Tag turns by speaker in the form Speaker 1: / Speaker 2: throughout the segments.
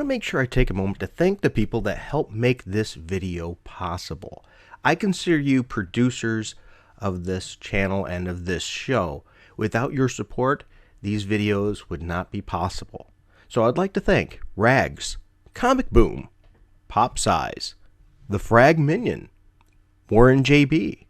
Speaker 1: want to make sure I take a moment to thank the people that help make this video possible. I consider you producers of this channel and of this show. Without your support, these videos would not be possible. So I'd like to thank Rags, Comic Boom, Pop Size, The Frag Minion, Warren JB,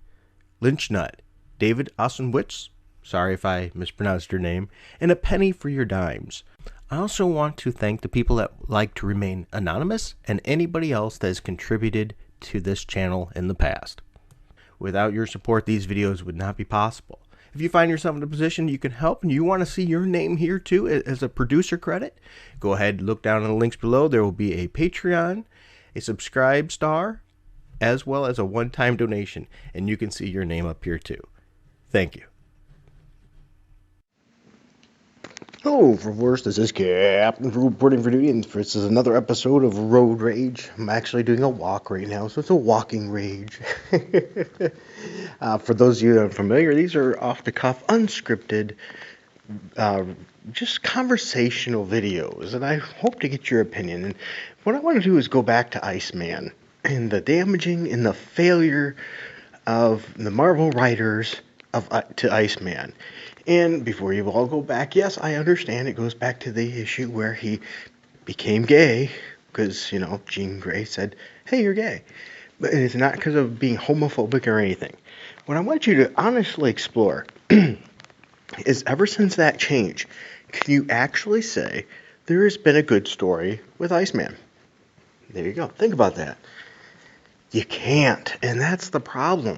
Speaker 1: Lynchnut, David Osenwitz, sorry if I mispronounced your name, and a penny for your dimes. I also want to thank the people that like to remain anonymous and anybody else that has contributed to this channel in the past. Without your support, these videos would not be possible. If you find yourself in a position you can help and you want to see your name here too as a producer credit, go ahead and look down in the links below. There will be a Patreon, a subscribe star, as well as a one-time donation, and you can see your name up here too. Thank you.
Speaker 2: Hello, for worse, this is Captain reporting for duty, and this is another episode of Road Rage. I'm actually doing a walk right now, so it's a walking rage. For those of you that are familiar, these are off-the-cuff, unscripted, just conversational videos, and I hope to get your opinion. And what I want to do is go back to Iceman, and the damaging and the failure of the Marvel writers to Iceman. And before you all go back, yes, I understand it goes back to the issue where he became gay because, Jean Grey said, hey, you're gay. But it's not because of being homophobic or anything. What I want you to honestly explore is ever since that change, can you actually say there has been a good story with Iceman? There you go. Think about that. You can't, and that's the problem.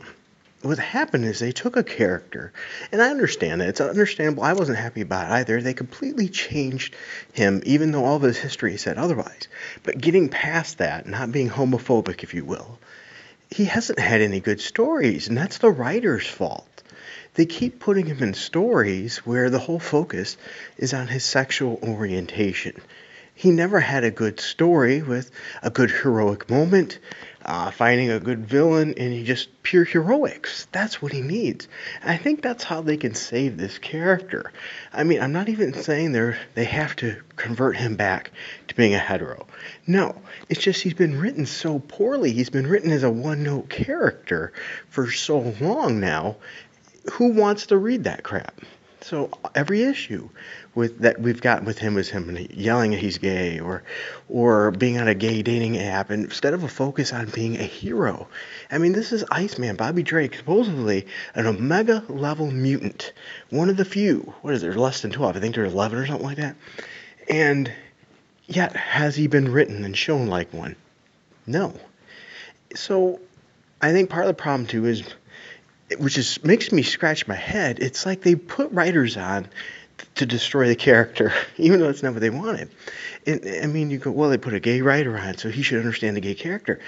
Speaker 2: What happened is they took a character, and I understand that. It's understandable. I wasn't happy about it either. They completely changed him, even though all of his history said otherwise. But getting past that, not being homophobic, if you will, he hasn't had any good stories, and that's the writer's fault. They keep putting him in stories where the whole focus is on his sexual orientation. He never had a good story with a good heroic moment, finding a good villain, and he just pure heroics. That's what he needs. And I think that's how they can save this character. I mean, I'm not even saying they have to convert him back to being a hetero. No, it's just he's been written so poorly. He's been written as a one-note character for so long now. Who wants to read that crap? So every issue that we've gotten with him is him yelling that he's gay or being on a gay dating app, and instead of a focus on being a hero. I mean, this is Iceman, Bobby Drake, supposedly an Omega level mutant, one of the few. What is there, less than 12? I think there's 11 or something like that. And yet, has he been written and shown like one? No. So I think part of the problem too is, which makes me scratch my head, it's like they put writers on to destroy the character, even though it's not what they wanted. And I mean, you go, well, they put a gay writer on, so he should understand the gay character.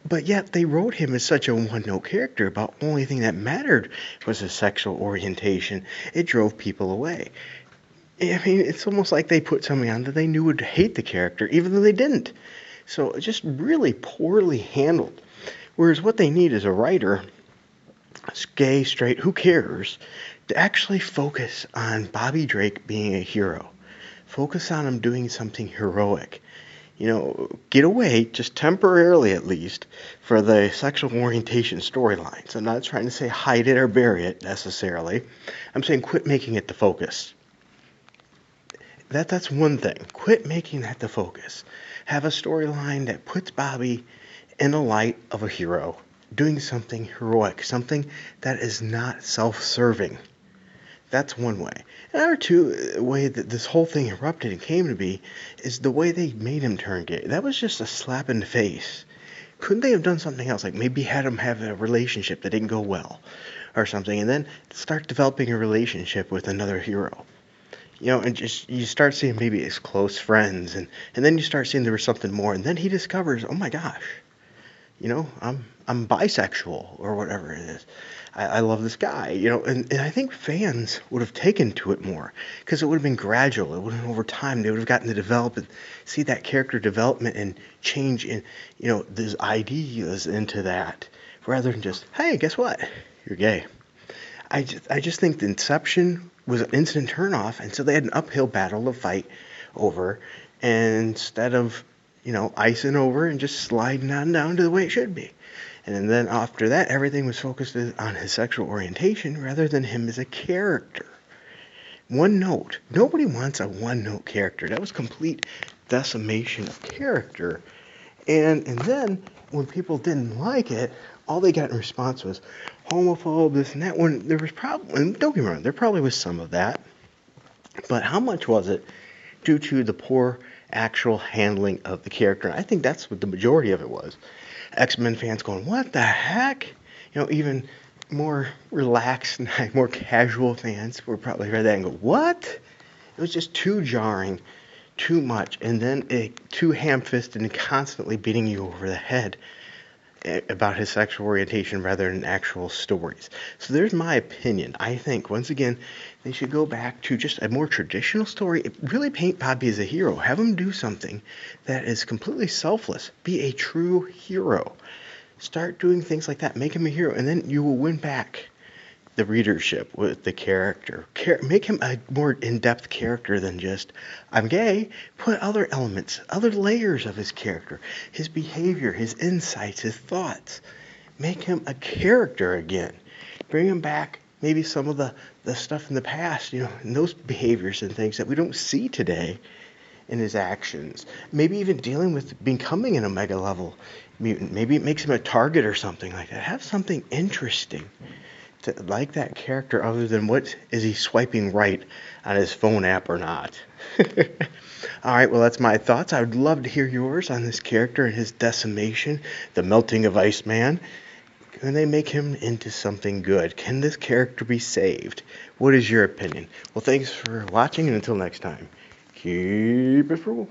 Speaker 2: But yet they wrote him as such a one-note character about the only thing that mattered was his sexual orientation. It drove people away. I mean, it's almost like they put somebody on that they knew would hate the character, even though they didn't. So it's just really poorly handled. Whereas what they need is a writer, gay, straight, who cares, to actually focus on Bobby Drake being a hero. Focus on him doing something heroic. Get away, just temporarily at least, for the sexual orientation storylines. I'm not trying to say hide it or bury it necessarily. I'm saying quit making it the focus. That's one thing. Quit making that the focus. Have a storyline that puts Bobby in the light of a hero, doing something heroic, something that is not self-serving. That's one way. Another way that this whole thing erupted and came to be is the way they made him turn gay. That was just a slap in the face. Couldn't they have done something else, like maybe had him have a relationship that didn't go well or something, and then start developing a relationship with another hero? And just you start seeing maybe his close friends, and then you start seeing there was something more, and then he discovers, oh my gosh, I'm bisexual or whatever it is. I love this guy, and I think fans would have taken to it more because it would have been gradual. It would have been over time. They would have gotten to develop and see that character development and change in, these ideas into that rather than just, hey, guess what? You're gay. I just think the Inception was an instant turnoff, and so they had an uphill battle to fight over instead of, icing over and just sliding on down to the way it should be. And then after that, everything was focused on his sexual orientation rather than him as a character. One note. Nobody wants a one note character. That was complete decimation of character. And then when people didn't like it, all they got in response was homophobe, this and that. When there was probably, and don't get me wrong, there probably was some of that. But how much was it due to the poor actual handling of the character? I think that's what the majority of it was. X-Men fans going, what the heck? Even more relaxed, more casual fans would probably read that and go, what? It was just too jarring, too much, and then too ham-fisted and constantly beating you over the head about his sexual orientation rather than actual stories. So there's my opinion. I think, once again, they should go back to just a more traditional story. Really paint Bobby as a hero. Have him do something that is completely selfless. Be a true hero. Start doing things like that. Make him a hero, and then you will win back the readership with the character. Make him a more in-depth character than just, I'm gay. Put other elements, other layers of his character, his behavior, his insights, his thoughts. Make him a character again. Bring him back maybe some of the stuff in the past, and those behaviors and things that we don't see today in his actions. Maybe even dealing with becoming an Omega level mutant. Maybe it makes him a target or something like that. Have something interesting to like that character other than what is he swiping right on his phone app or not. All right, well, that's my thoughts. I would love to hear yours on this character and his decimation, the melting of Iceman. Can they make him into something good? Can this character be saved? What is your opinion? Well, thanks for watching, and until next time, keep it cool.